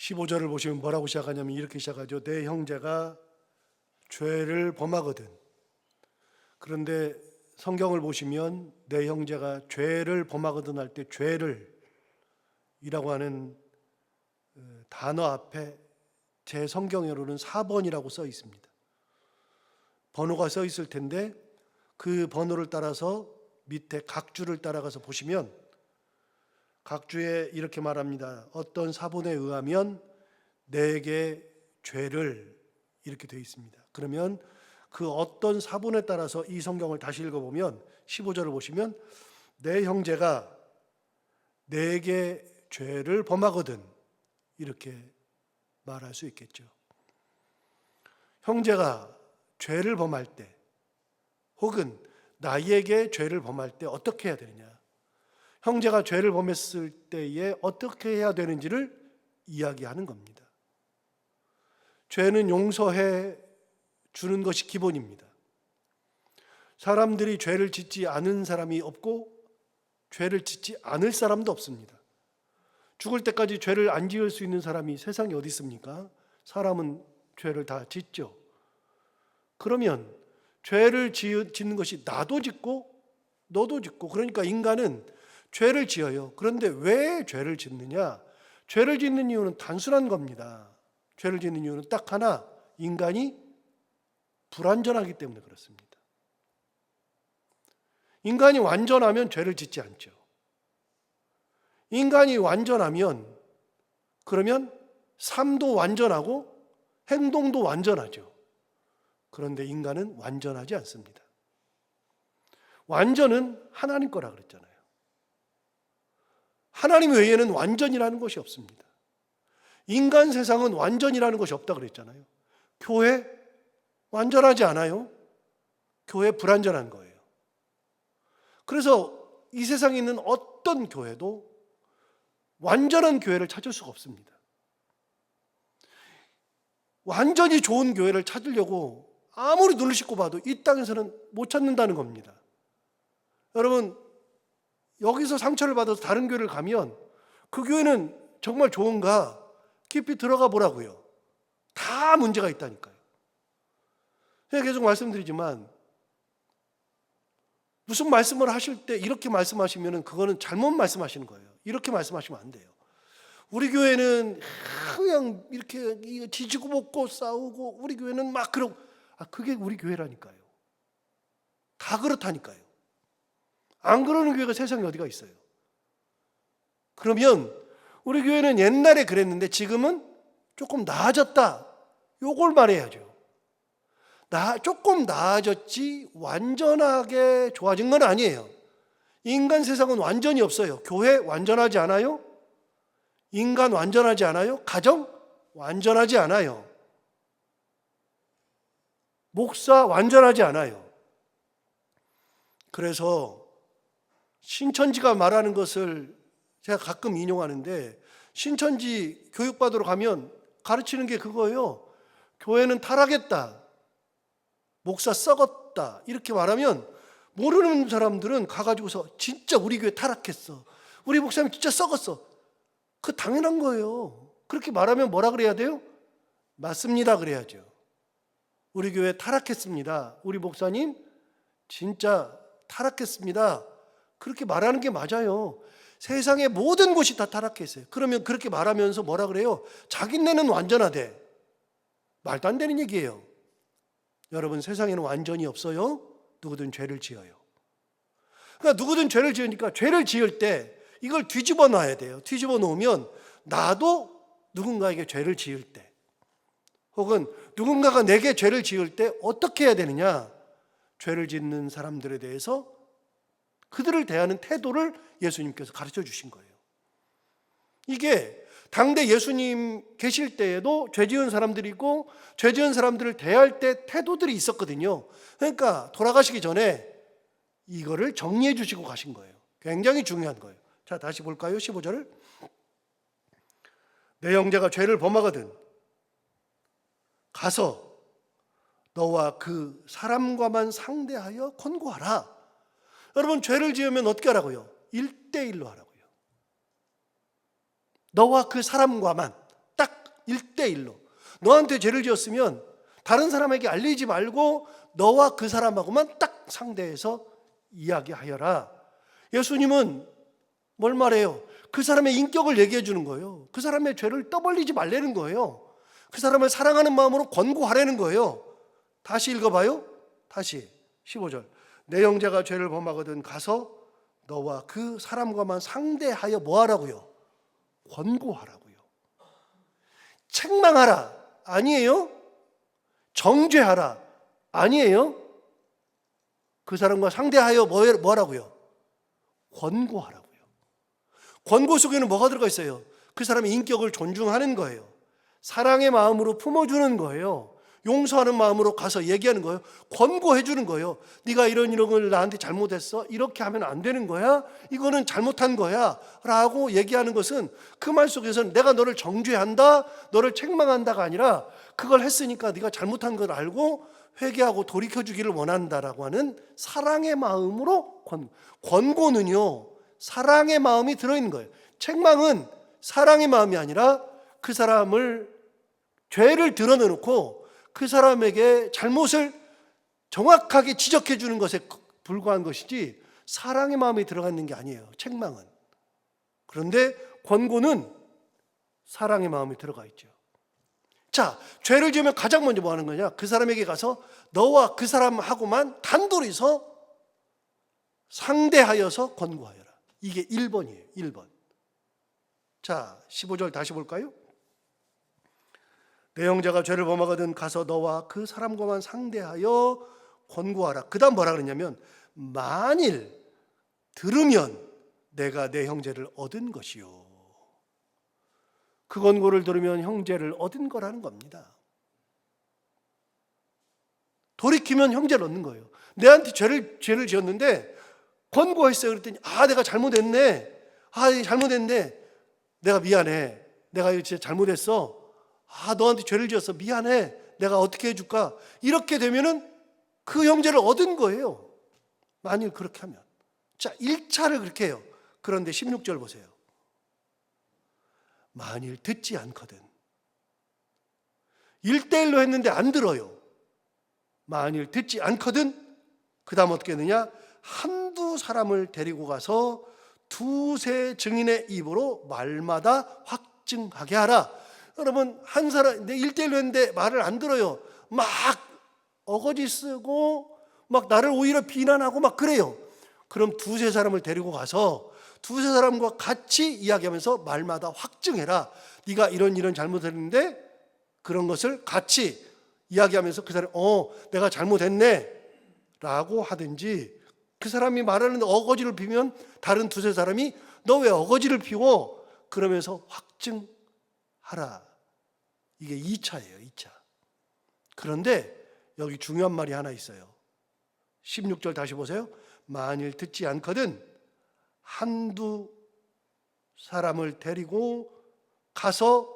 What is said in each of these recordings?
15절을 보시면 뭐라고 시작하냐면 이렇게 시작하죠. 내 형제가 죄를 범하거든. 그런데 성경을 보시면 내 형제가 죄를 범하거든 할 때 죄를 이라고 하는 단어 앞에 제 성경으로는 4번이라고 써 있습니다. 번호가 써 있을 텐데 그 번호를 따라서 밑에 각주를 따라가서 보시면 각주에 이렇게 말합니다. 어떤 사본에 의하면 내게 죄를 이렇게 되어 있습니다. 그러면 그 어떤 사본에 따라서 이 성경을 다시 읽어보면 15절을 보시면 내 형제가 내게 죄를 범하거든 이렇게 말할 수 있겠죠. 형제가 죄를 범할 때 혹은 나에게 죄를 범할 때 어떻게 해야 되느냐, 형제가 죄를 범했을 때에 어떻게 해야 되는지를 이야기하는 겁니다. 죄는 용서해 주는 것이 기본입니다. 사람들이 죄를 짓지 않은 사람이 없고 죄를 짓지 않을 사람도 없습니다. 죽을 때까지 죄를 안 지을 수 있는 사람이 세상에 어디 있습니까? 사람은 죄를 다 짓죠. 그러면 죄를 짓는 것이 나도 짓고 너도 짓고, 그러니까 인간은 죄를 지어요. 그런데 왜 죄를 짓느냐? 죄를 짓는 이유는 단순한 겁니다. 죄를 짓는 이유는 딱 하나, 인간이 불완전하기 때문에 그렇습니다. 인간이 완전하면 죄를 짓지 않죠. 인간이 완전하면 그러면 삶도 완전하고 행동도 완전하죠. 그런데 인간은 완전하지 않습니다. 완전은 하나님 거라 그랬잖아요. 하나님 외에는 완전이라는 것이 없습니다. 인간 세상은 완전이라는 것이 없다 그랬잖아요. 교회 완전하지 않아요. 교회 불완전한 거예요. 그래서 이 세상에 있는 어떤 교회도 완전한 교회를 찾을 수가 없습니다. 완전히 좋은 교회를 찾으려고 아무리 눈을 씻고 봐도 이 땅에서는 못 찾는다는 겁니다. 여러분, 여기서 상처를 받아서 다른 교회를 가면 그 교회는 정말 좋은가 깊이 들어가 보라고요. 다 문제가 있다니까요. 제가 계속 말씀드리지만 무슨 말씀을 하실 때 이렇게 말씀하시면 그거는 잘못 말씀하시는 거예요. 이렇게 말씀하시면 안 돼요. 우리 교회는 그냥 이렇게 지지고 볶고 싸우고, 우리 교회는 막 그러고, 그게 우리 교회라니까요. 다 그렇다니까요. 안 그러는 교회가 세상에 어디가 있어요? 그러면 우리 교회는 옛날에 그랬는데 지금은 조금 나아졌다, 요걸 말해야죠. 조금 나아졌지 완전하게 좋아진 건 아니에요. 인간 세상은 완전히 없어요. 교회 완전하지 않아요? 인간 완전하지 않아요? 가정 완전하지 않아요. 목사 완전하지 않아요. 그래서 신천지가 말하는 것을 제가 가끔 인용하는데, 신천지 교육받으러 가면 가르치는 게 그거예요. 교회는 타락했다, 목사 썩었다 이렇게 말하면 모르는 사람들은 가가지고서 진짜 우리 교회 타락했어, 우리 목사님 진짜 썩었어, 그거 당연한 거예요. 그렇게 말하면 뭐라 그래야 돼요? 맞습니다 그래야죠. 우리 교회 타락했습니다, 우리 목사님 진짜 타락했습니다, 그렇게 말하는 게 맞아요. 세상의 모든 곳이 다 타락했어요. 그러면 그렇게 말하면서 뭐라 그래요? 자기네는 완전하대. 말도 안 되는 얘기예요. 여러분, 세상에는 완전히 없어요. 누구든 죄를 지어요. 그러니까 누구든 죄를 지으니까 죄를 지을 때 이걸 뒤집어 놔야 돼요. 뒤집어 놓으면 나도 누군가에게 죄를 지을 때, 혹은 누군가가 내게 죄를 지을 때 어떻게 해야 되느냐, 죄를 짓는 사람들에 대해서 그들을 대하는 태도를 예수님께서 가르쳐 주신 거예요. 이게 당대 예수님 계실 때에도 죄 지은 사람들이 있고 죄 지은 사람들을 대할 때 태도들이 있었거든요. 그러니까 돌아가시기 전에 이거를 정리해 주시고 가신 거예요. 굉장히 중요한 거예요. 자, 다시 볼까요? 15절. 내 형제가 죄를 범하거든 가서 너와 그 사람과만 상대하여 권고하라. 여러분, 죄를 지으면 어떻게 하라고요? 1:1로 하라고요. 너와 그 사람과만, 딱 1대1로. 너한테 죄를 지었으면 다른 사람에게 알리지 말고 너와 그 사람하고만 딱 상대해서 이야기하여라. 예수님은 뭘 말해요? 그 사람의 인격을 얘기해 주는 거예요. 그 사람의 죄를 떠벌리지 말라는 거예요. 그 사람을 사랑하는 마음으로 권고하라는 거예요. 다시 읽어봐요. 다시 15절. 내 형제가 죄를 범하거든 가서 너와 그 사람과만 상대하여 뭐 하라고요? 권고하라고요. 책망하라 아니에요? 정죄하라 아니에요? 그 사람과 상대하여 뭐 하라고요? 권고하라고요. 권고 속에는 뭐가 들어가 있어요? 그 사람의 인격을 존중하는 거예요. 사랑의 마음으로 품어주는 거예요. 용서하는 마음으로 가서 얘기하는 거예요. 권고해 주는 거예요. 네가 이런 걸 나한테 잘못했어. 이렇게 하면 안 되는 거야. 이거는 잘못한 거야 라고 얘기하는 것은 그 말 속에서는 내가 너를 정죄한다, 너를 책망한다가 아니라 그걸 했으니까 네가 잘못한 걸 알고 회개하고 돌이켜주기를 원한다라고 하는 사랑의 마음으로 권고는요, 사랑의 마음이 들어있는 거예요. 책망은 사랑의 마음이 아니라 그 사람을 죄를 드러내놓고 그 사람에게 잘못을 정확하게 지적해 주는 것에 불과한 것이지 사랑의 마음이 들어가 있는 게 아니에요. 책망은. 그런데 권고는 사랑의 마음이 들어가 있죠. 자, 죄를 지으면 가장 먼저 뭐 하는 거냐? 그 사람에게 가서 너와 그 사람하고만 단둘이서 상대하여서 권고하여라. 이게 1번이에요. 1번. 자, 15절 다시 볼까요? 내 형제가 죄를 범하거든 가서 너와 그 사람과만 상대하여 권고하라. 그 다음 뭐라 그러냐면 만일 들으면 내가 내 형제를 얻은 것이요. 그 권고를 들으면 형제를 얻은 거라는 겁니다. 돌이키면 형제를 얻는 거예요. 내한테 죄를 지었는데 권고했어요. 그랬더니 내가 잘못했네. 잘못했네. 내가 미안해. 내가 진짜 잘못했어. 너한테 죄를 지었어. 미안해. 내가 어떻게 해줄까? 이렇게 되면은 그 형제를 얻은 거예요. 만일 그렇게 하면. 자, 1차를 그렇게 해요. 그런데 16절 보세요. 만일 듣지 않거든. 1대1로 했는데 안 들어요. 만일 듣지 않거든. 그 다음 어떻게 했느냐? 한두 사람을 데리고 가서 두세 증인의 입으로 말마다 확증하게 하라. 여러분, 한 사람, 내 1대1로 했는데 말을 안 들어요. 막 어거지 쓰고 막 나를 오히려 비난하고 막 그래요. 그럼 두세 사람을 데리고 가서 두세 사람과 같이 이야기하면서 말마다 확증해라. 네가 이런 잘못했는데 그런 것을 같이 이야기하면서 그 사람이 내가 잘못했네 라고 하든지, 그 사람이 말하는데 어거지를 피면 다른 두세 사람이 너 왜 어거지를 피워? 그러면서 확증하라. 이게 2차예요. 2차. 그런데 여기 중요한 말이 하나 있어요. 16절 다시 보세요. 만일 듣지 않거든 한두 사람을 데리고 가서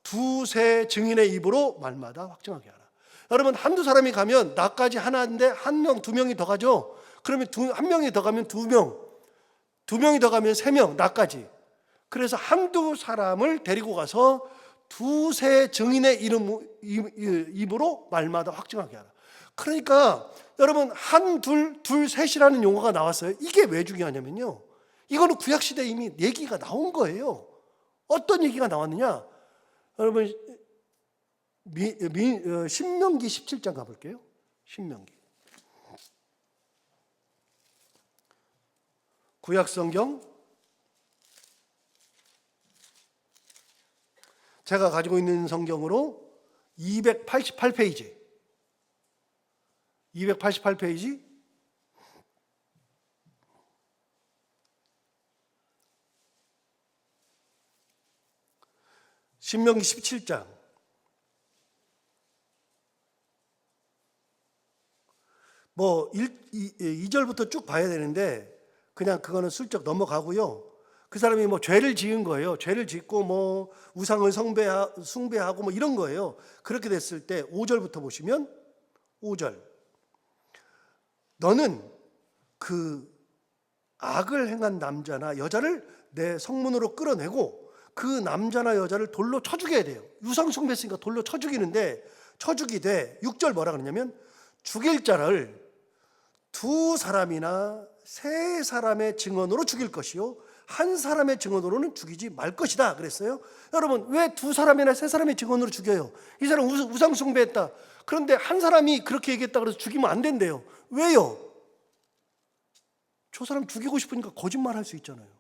두세 증인의 입으로 말마다 확증하게 하라. 여러분, 한두 사람이 가면 나까지 하나인데 한 명, 두 명이 더 가죠. 그러면 한 명이 더 가면 두 명, 두 명이 더 가면 세 명, 나까지. 그래서 한두 사람을 데리고 가서 두세 증인의 입으로 말마다 확증하게 하라. 그러니까 여러분, 한, 둘, 셋이라는 용어가 나왔어요. 이게 왜 중요하냐면요, 이거는 구약시대에 이미 얘기가 나온 거예요. 어떤 얘기가 나왔느냐? 여러분, 신명기 17장 가볼게요. 신명기. 구약성경, 제가 가지고 있는 성경으로 288페이지. 288페이지. 신명기 17장. 뭐 2절부터 쭉 봐야 되는데 그냥 그거는 슬쩍 넘어가고요. 그 사람이 뭐 죄를 지은 거예요. 죄를 짓고 뭐 우상을 숭배하고 뭐 이런 거예요. 그렇게 됐을 때 5절부터 보시면 5절. 너는 그 악을 행한 남자나 여자를 내 성문으로 끌어내고 그 남자나 여자를 돌로 쳐 죽여야 돼요. 유상 숭배했으니까 돌로 쳐 죽이는데 쳐 죽이되 6절 뭐라 그러냐면 죽일 자를 두 사람이나 세 사람의 증언으로 죽일 것이요 한 사람의 증언으로는 죽이지 말 것이다 그랬어요. 여러분, 왜 두 사람이나 세 사람의 증언으로 죽여요? 이 사람 우상 숭배했다. 그런데 한 사람이 그렇게 얘기했다 그래서 죽이면 안 된대요. 왜요? 저 사람 죽이고 싶으니까 거짓말할 수 있잖아요.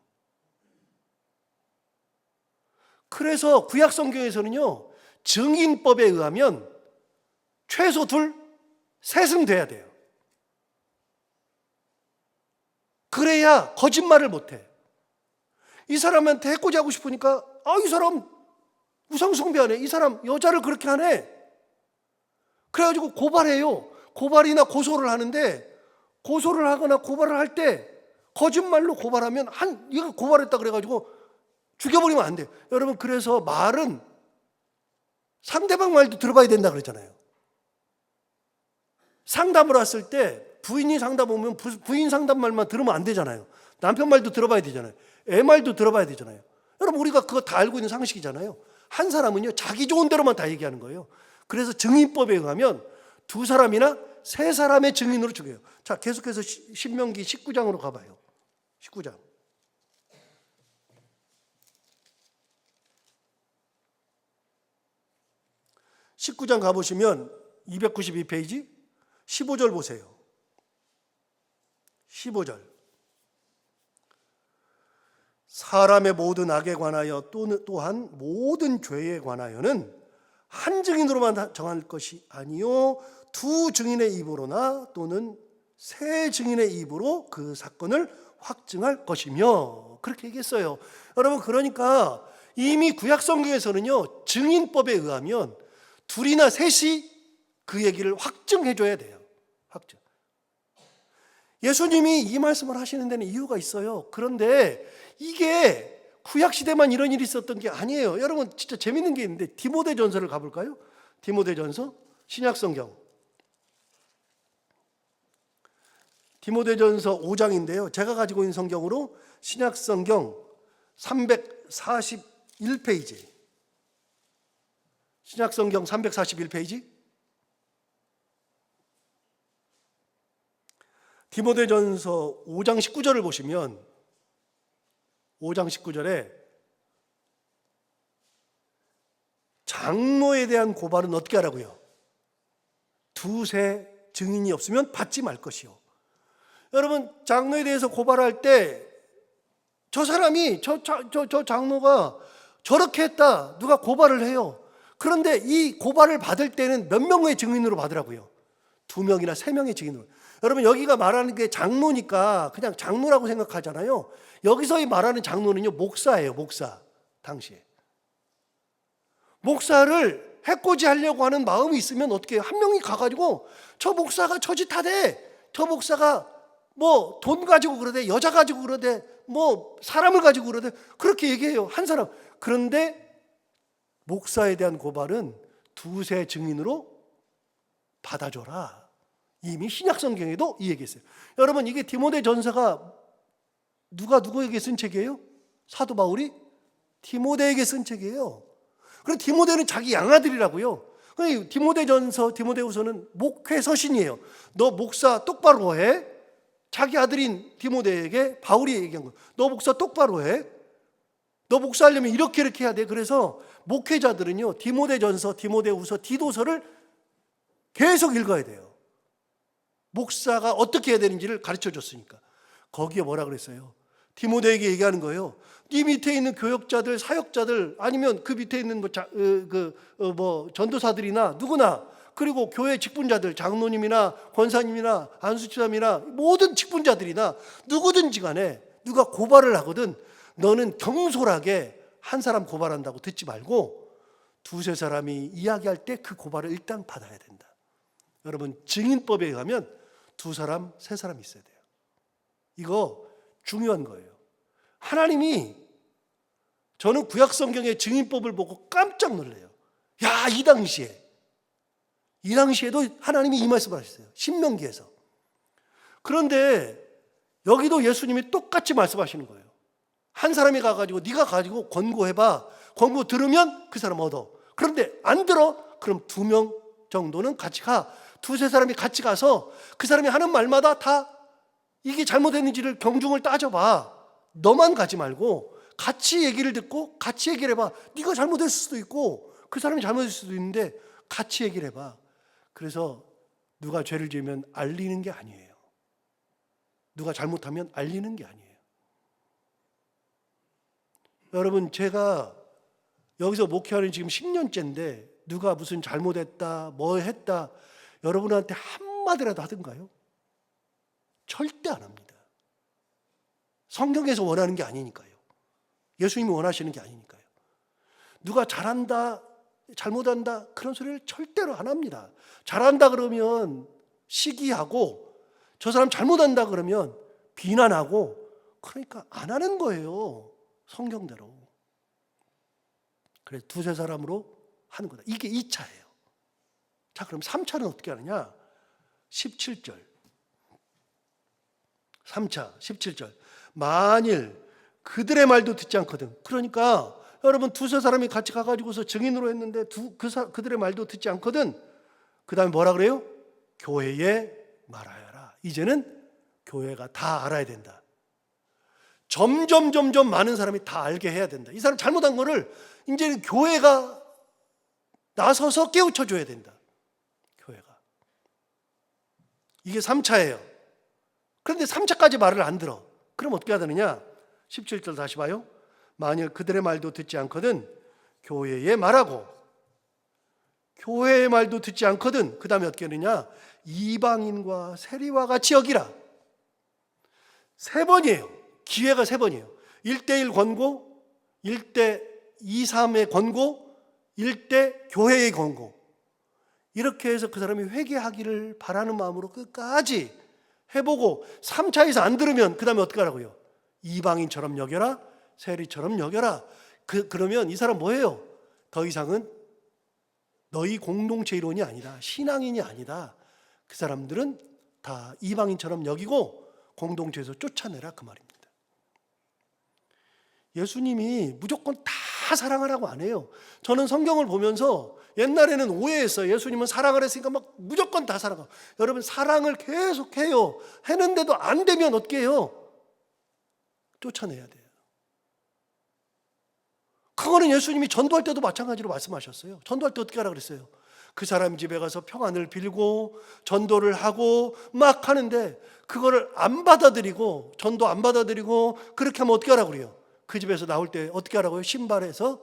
그래서 구약 성경에서는요, 증인법에 의하면 최소 둘, 셋은 돼야 돼요. 그래야 거짓말을 못해. 이 사람한테 해코지 하고 싶으니까 이 사람 우상숭배하네, 이 사람 여자를 그렇게 하네, 그래가지고 고발해요. 고발이나 고소를 하는데, 고소를 하거나 고발을 할 때 거짓말로 고발하면 얘가 고발했다 그래가지고 죽여버리면 안 돼요. 여러분, 그래서 말은 상대방 말도 들어봐야 된다 그랬잖아요. 상담을 왔을 때 부인이 상담 오면 부인 상담 말만 들으면 안 되잖아요. 남편 말도 들어봐야 되잖아요. 애 말도 들어봐야 되잖아요. 여러분, 우리가 그거 다 알고 있는 상식이잖아요. 한 사람은요, 자기 좋은 대로만 다 얘기하는 거예요. 그래서 증인법에 의하면 두 사람이나 세 사람의 증인으로 죽여요. 자, 계속해서 신명기 19장으로 가봐요. 19장. 19장 가보시면 292페이지 15절 보세요. 15절. 사람의 모든 악에 관하여 또한 모든 죄에 관하여는 한 증인으로만 정할 것이 아니요 두 증인의 입으로나 또는 세 증인의 입으로 그 사건을 확증할 것이며, 그렇게 얘기했어요. 여러분, 그러니까 이미 구약 성경에서는요, 증인법에 의하면 둘이나 셋이 그 얘기를 확증해 줘야 돼요. 확증. 예수님이 이 말씀을 하시는 데는 이유가 있어요. 그런데 이게 구약 시대만 이런 일이 있었던 게 아니에요. 여러분, 진짜 재밌는 게 있는데 디모데전서를 가볼까요? 디모데전서, 신약성경. 디모데전서 5장인데요. 제가 가지고 있는 성경으로 신약성경 341페이지. 신약성경 341페이지. 디모데전서 5장 19절을 보시면 5장 19절에 장로에 대한 고발은 어떻게 하라고요? 두세 증인이 없으면 받지 말 것이요. 여러분, 장로에 대해서 고발할 때 저 사람이 저 장로가 저렇게 했다, 누가 고발을 해요. 그런데 이 고발을 받을 때는 몇 명의 증인으로 받으라고요? 2명이나 3명의 증인으로. 여러분, 여기가 말하는 게 장로니까 그냥 장로라고 생각하잖아요. 여기서 말하는 장로는요, 목사예요. 목사. 당시에 목사를 해코지 하려고 하는 마음이 있으면 어떻게 해요? 한 명이 가가지고 저 목사가 저짓하대, 저 목사가 뭐 돈 가지고 그러대, 여자 가지고 그러대, 뭐 사람을 가지고 그러대, 그렇게 얘기해요. 한 사람. 그런데 목사에 대한 고발은 두세 증인으로 받아줘라. 이미 신약 성경에도 이 얘기했어요. 여러분, 이게 디모데전서가 누가 누구에게 쓴 책이에요? 사도 바울이 디모데에게 쓴 책이에요. 그리고 디모데는 자기 양아들이라고요. 디모데전서, 디모데후서는 목회 서신이에요. 너 목사 똑바로 해. 자기 아들인 디모데에게 바울이 얘기한 거예요. 너 목사 똑바로 해. 너 목사하려면 이렇게 해야 돼. 그래서 목회자들은요, 디모데전서, 디모데후서, 디도서를 계속 읽어야 돼요. 목사가 어떻게 해야 되는지를 가르쳐 줬으니까. 거기에 뭐라 그랬어요? 디모데에게 얘기하는 거예요. 네 밑에 있는 교역자들, 사역자들, 아니면 그 밑에 있는 전도사들이나 누구나, 그리고 교회 직분자들, 장로님이나 권사님이나 안수치사님이나 모든 직분자들이나 누구든지 간에 누가 고발을 하거든 너는 경솔하게 한 사람 고발한다고 듣지 말고 두세 사람이 이야기할 때 그 고발을 일단 받아야 된다. 여러분, 증인법에 의하면 두 사람, 세 사람 있어야 돼요. 이거 중요한 거예요. 하나님이, 저는 구약 성경의 증인법을 보고 깜짝 놀래요. 야, 이 당시에도 하나님이 이 말씀을 하셨어요. 신명기에서. 그런데 여기도 예수님이 똑같이 말씀하시는 거예요. 한 사람이 가가지고 네가 가지고 권고해봐. 권고 들으면 그 사람 얻어. 그런데 안 들어? 그럼 2명 정도는 같이 가. 2-3 사람이 같이 가서 그 사람이 하는 말마다 다 이게 잘못했는지를 경중을 따져봐. 너만 가지 말고 같이 얘기를 듣고 같이 얘기를 해봐. 네가 잘못했을 수도 있고 그 사람이 잘못했을 수도 있는데 같이 얘기를 해봐. 그래서 누가 죄를 지으면 알리는 게 아니에요. 누가 잘못하면 알리는 게 아니에요. 여러분, 제가 여기서 목회하는 지금 10년째인데 누가 무슨 잘못했다, 뭐 했다 여러분한테 한마디라도 하던가요? 절대 안 합니다. 성경에서 원하는 게 아니니까요. 예수님이 원하시는 게 아니니까요. 누가 잘한다, 잘못한다 그런 소리를 절대로 안 합니다. 잘한다 그러면 시기하고 저 사람 잘못한다 그러면 비난하고 그러니까 안 하는 거예요. 성경대로. 그래서 2-3 사람으로 하는 거다. 이게 2차예요. 자, 그럼 3차는 어떻게 하느냐? 17절. 3차 17절. 만일 그들의 말도 듣지 않거든. 그러니까 여러분 2-3 사람이 같이 가가지고서 증인으로 했는데 그들의 말도 듣지 않거든. 그 다음에 뭐라 그래요? 교회에 말하여라. 이제는 교회가 다 알아야 된다. 점점 많은 사람이 다 알게 해야 된다. 이 사람 잘못한 거를 이제는 교회가 나서서 깨우쳐줘야 된다. 교회가. 이게 3차예요. 그런데 3차까지 말을 안 들어. 그럼 어떻게 해야 되느냐? 17절 다시 봐요. 만일 그들의 말도 듣지 않거든 교회에 말하고, 교회의 말도 듣지 않거든 그 다음에 어떻게 하느냐? 이방인과 세리와 같이 여기라. 3번이에요. 기회가 3번이에요. 1:1 권고, 1:2-3의 권고, 1대 교회의 권고. 이렇게 해서 그 사람이 회개하기를 바라는 마음으로 끝까지 해보고 3차에서 안 들으면 그 다음에 어떻게 하라고요? 이방인처럼 여겨라, 세리처럼 여겨라. 그러면 이 사람 뭐예요? 더 이상은 너희 공동체 일원이 아니다, 신앙인이 아니다. 그 사람들은 다 이방인처럼 여기고 공동체에서 쫓아내라 그 말입니다. 예수님이 무조건 다 사랑하라고 안 해요. 저는 성경을 보면서 옛날에는 오해했어요. 예수님은 사랑을 했으니까 막 무조건 다 사랑하고. 여러분, 사랑을 계속해요. 했는데도 안 되면 어떻게 해요? 쫓아내야 돼요. 그거는 예수님이 전도할 때도 마찬가지로 말씀하셨어요. 전도할 때 어떻게 하라 그랬어요? 그 사람 집에 가서 평안을 빌고 전도를 하고 막 하는데 그거를 안 받아들이고, 전도 안 받아들이고 그렇게 하면 어떻게 하라고 그래요? 그 집에서 나올 때 어떻게 하라고요? 신발에서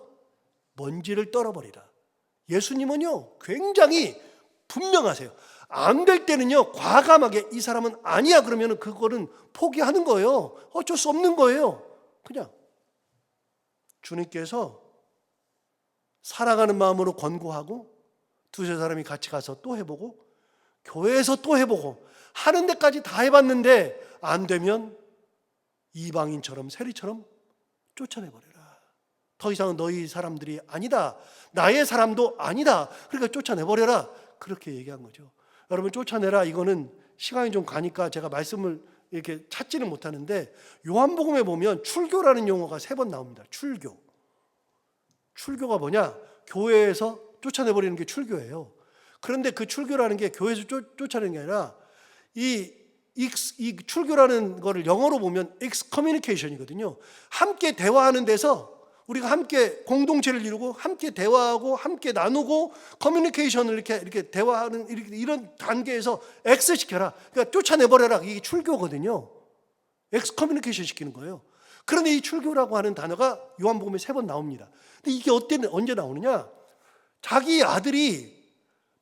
먼지를 떨어버리라. 예수님은요 굉장히 분명하세요. 안 될 때는요 과감하게 이 사람은 아니야 그러면 그거는 포기하는 거예요. 어쩔 수 없는 거예요. 그냥 주님께서 사랑하는 마음으로 권고하고 2-3 사람이 같이 가서 또 해보고 교회에서 또 해보고 하는 데까지 다 해봤는데 안 되면 이방인처럼 세리처럼 쫓아내버려라. 더 이상은 너희 사람들이 아니다, 나의 사람도 아니다, 그러니까 쫓아내버려라. 그렇게 얘기한 거죠. 여러분, 쫓아내라 이거는 시간이 좀 가니까 제가 말씀을 이렇게 찾지는 못하는데 요한복음에 보면 출교라는 용어가 3번 나옵니다. 출교가 뭐냐? 교회에서 쫓아내버리는 게 출교예요. 그런데 그 출교라는 게 교회에서 쫓아내는 게 아니라 이 출교라는 거를 영어로 보면 excommunication이거든요. 함께 대화하는 데서 우리가 함께 공동체를 이루고 함께 대화하고 함께 나누고 커뮤니케이션을 이렇게 대화하는 이런 단계에서 X시켜라. 그러니까 쫓아내버려라. 이게 출교거든요. excommunication 시키는 거예요. 그런데 이 출교라고 하는 단어가 요한복음에 3번 나옵니다. 근데 이게 언제 나오느냐? 자기 아들이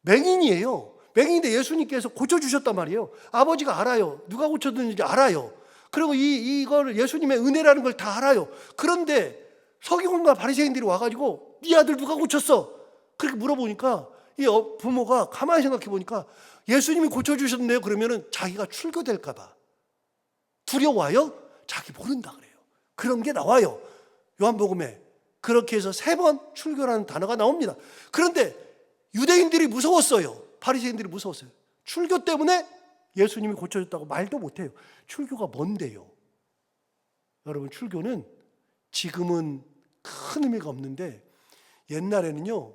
맹인이에요. 맹인인데 예수님께서 고쳐주셨단 말이에요. 아버지가 알아요. 누가 고쳐줬는지 알아요. 그리고 이걸 예수님의 은혜라는 걸 다 알아요. 그런데 서기관과 바리새인들이 와가지고 네 아들 누가 고쳤어? 그렇게 물어보니까 이 부모가 가만히 생각해 보니까 예수님이 고쳐주셨네요. 그러면은 자기가 출교될까 봐 두려워요? 자기 모른다 그래요. 그런 게 나와요. 요한복음에. 그렇게 해서 3번 출교라는 단어가 나옵니다. 그런데 유대인들이 무서웠어요. 바리새인들이 무서웠어요. 출교 때문에 예수님이 고쳐줬다고 말도 못해요. 출교가 뭔데요? 여러분, 출교는 지금은 큰 의미가 없는데 옛날에는요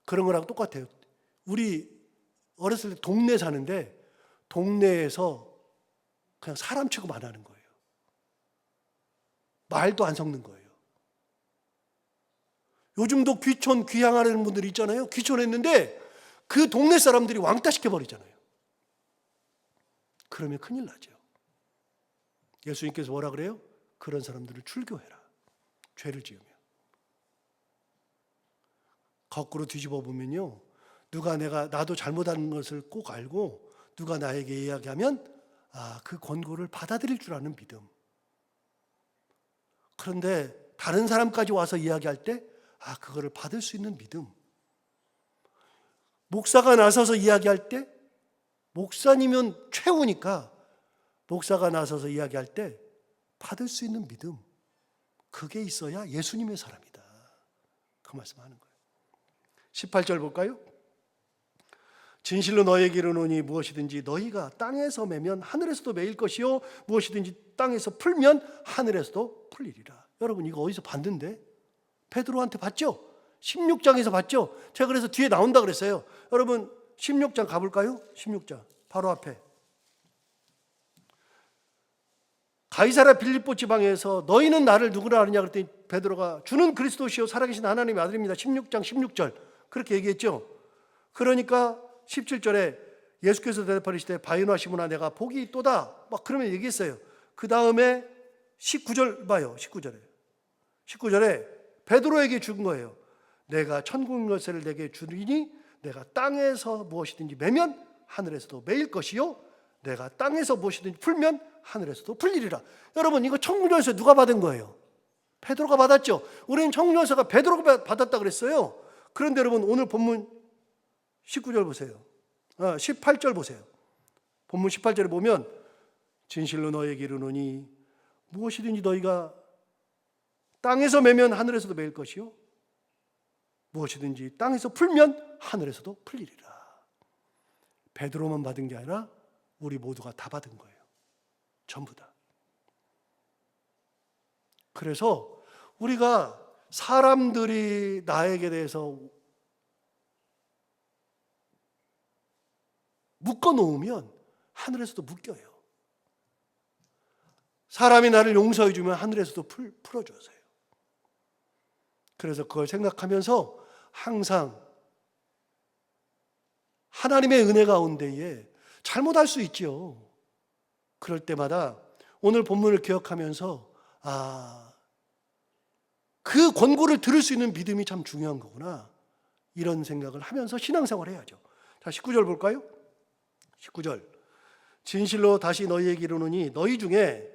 그런 거랑 똑같아요. 우리 어렸을 때 동네 사는데 동네에서 그냥 사람 취급 안 하는 거예요. 말도 안 섞는 거예요. 요즘도 귀촌 귀향하는 분들이 있잖아요. 귀촌했는데 그 동네 사람들이 왕따 시켜버리잖아요. 그러면 큰일 나죠. 예수님께서 뭐라 그래요? 그런 사람들을 출교해라. 죄를 지으면. 거꾸로 뒤집어 보면요, 누가 나도 잘못한 것을 꼭 알고 누가 나에게 이야기하면 그 권고를 받아들일 줄 아는 믿음. 그런데 다른 사람까지 와서 이야기할 때 그거를 받을 수 있는 믿음. 목사가 나서서 이야기할 때, 목사님은 최후니까 목사가 나서서 이야기할 때 받을 수 있는 믿음. 그게 있어야 예수님의 사람이다. 그 말씀하는 거예요. 18절 볼까요? 진실로 너에게 이르노니 무엇이든지 너희가 땅에서 매면 하늘에서도 매일 것이요 무엇이든지 땅에서 풀면 하늘에서도 풀리리라. 여러분 이거 어디서 봤는데? 베드로한테 봤죠? 16장에서 봤죠? 제가 그래서 뒤에 나온다 그랬어요. 여러분 16장 가볼까요? 16장 바로 앞에 가이사랴 빌립보 지방에서 너희는 나를 누구라 하느냐 그랬더니 베드로가 주는 그리스도시요 살아계신 하나님의 아들입니다. 16장 16절 그렇게 얘기했죠. 그러니까 17절에 예수께서 대답하시되 바요나 시몬아 내가 복이 있도다 막 그러면 얘기했어요. 그 다음에 19절 봐요. 19절에 베드로에게 준 거예요. 내가 천국 열쇠를 내게 주리니 내가 땅에서 무엇이든지 매면 하늘에서도 매일 것이요 내가 땅에서 무엇이든지 풀면 하늘에서도 풀리리라. 여러분 이거 천국 열쇠 누가 받은 거예요? 베드로가 받았죠. 우리는 천국 열쇠가 베드로가 받았다 그랬어요. 그런데 여러분 오늘 본문 19절 보세요. 18절 보세요. 본문 18절에 보면 진실로 너에게 이르노니 무엇이든지 너희가 땅에서 매면 하늘에서도 매일 것이요 무엇이든지 땅에서 풀면 하늘에서도 풀리리라. 베드로만 받은 게 아니라 우리 모두가 다 받은 거예요. 전부 다. 그래서 우리가 사람들이 나에게 대해서 묶어 놓으면 하늘에서도 묶여요. 사람이 나를 용서해 주면 하늘에서도 풀어줘서요. 그래서 그걸 생각하면서 항상 하나님의 은혜 가운데에 잘못할 수 있지요. 그럴 때마다 오늘 본문을 기억하면서 그 권고를 들을 수 있는 믿음이 참 중요한 거구나 이런 생각을 하면서 신앙생활을 해야죠. 자 19절 볼까요? 19절 진실로 다시 너희에게 이르노니 너희 중에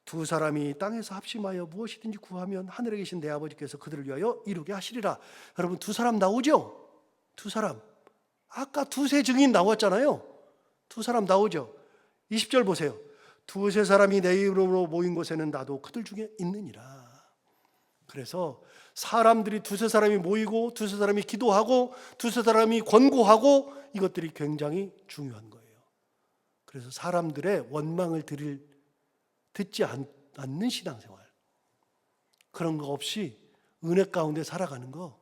두 사람이 땅에서 합심하여 무엇이든지 구하면 하늘에 계신 내 아버지께서 그들을 위하여 이루게 하시리라. 여러분 두 사람 나오죠? 두 사람. 아까 두세 증인 나왔잖아요. 두 사람 나오죠. 20절 보세요. 두세 사람이 내 이름으로 모인 곳에는 나도 그들 중에 있느니라. 그래서 사람들이 두세 사람이 모이고 두세 사람이 기도하고 두세 사람이 권고하고 이것들이 굉장히 중요한 거예요. 그래서 사람들의 원망을 듣지 않는 신앙생활, 그런 거 없이 은혜 가운데 살아가는 거,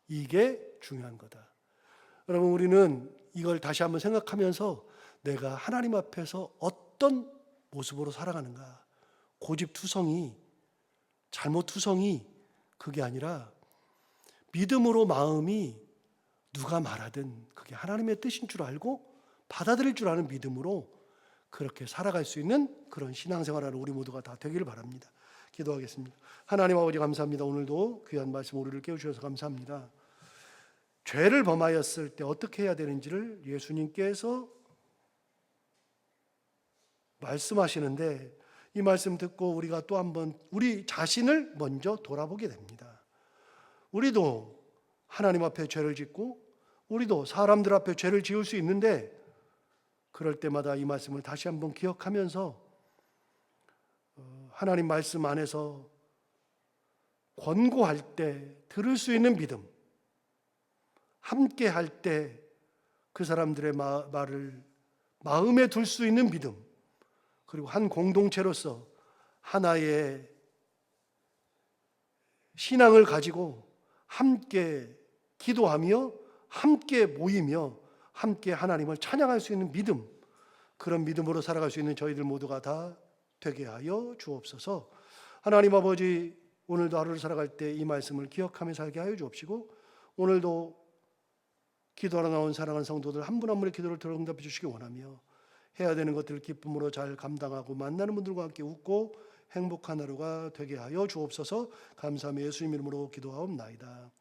이게 중요한 거다. 여러분 우리는 이걸 다시 한번 생각하면서 내가 하나님 앞에서 어떤 모습으로 살아가는가, 고집투성이, 잘못투성이 그게 아니라 믿음으로 마음이 누가 말하든 그게 하나님의 뜻인 줄 알고 받아들일 줄 아는 믿음으로 그렇게 살아갈 수 있는 그런 신앙생활하는 우리 모두가 다 되기를 바랍니다. 기도하겠습니다. 하나님 아버지 감사합니다. 오늘도 귀한 말씀 우리를 깨우셔서 감사합니다. 죄를 범하였을 때 어떻게 해야 되는지를 예수님께서 말씀하시는데 이 말씀 듣고 우리가 또 한번 우리 자신을 먼저 돌아보게 됩니다. 우리도 하나님 앞에 죄를 짓고 우리도 사람들 앞에 죄를 지을 수 있는데 그럴 때마다 이 말씀을 다시 한번 기억하면서 하나님 말씀 안에서 권고할 때 들을 수 있는 믿음, 함께 할 때 그 사람들의 말을 마음에 둘 수 있는 믿음, 그리고 한 공동체로서 하나의 신앙을 가지고 함께 기도하며 함께 모이며 함께 하나님을 찬양할 수 있는 믿음, 그런 믿음으로 살아갈 수 있는 저희들 모두가 다 되게 하여 주옵소서. 하나님 아버지, 오늘도 하루를 살아갈 때 이 말씀을 기억하며 살게 하여 주옵시고, 오늘도 기도하러 나온 사랑하는 성도들 한 분 한 분의 기도를 들어 응답해 주시기 원하며, 해야 되는 것들을 기쁨으로 잘 감당하고 만나는 분들과 함께 웃고 행복한 하루가 되게 하여 주옵소서. 감사하며 예수님 이름으로 기도하옵나이다.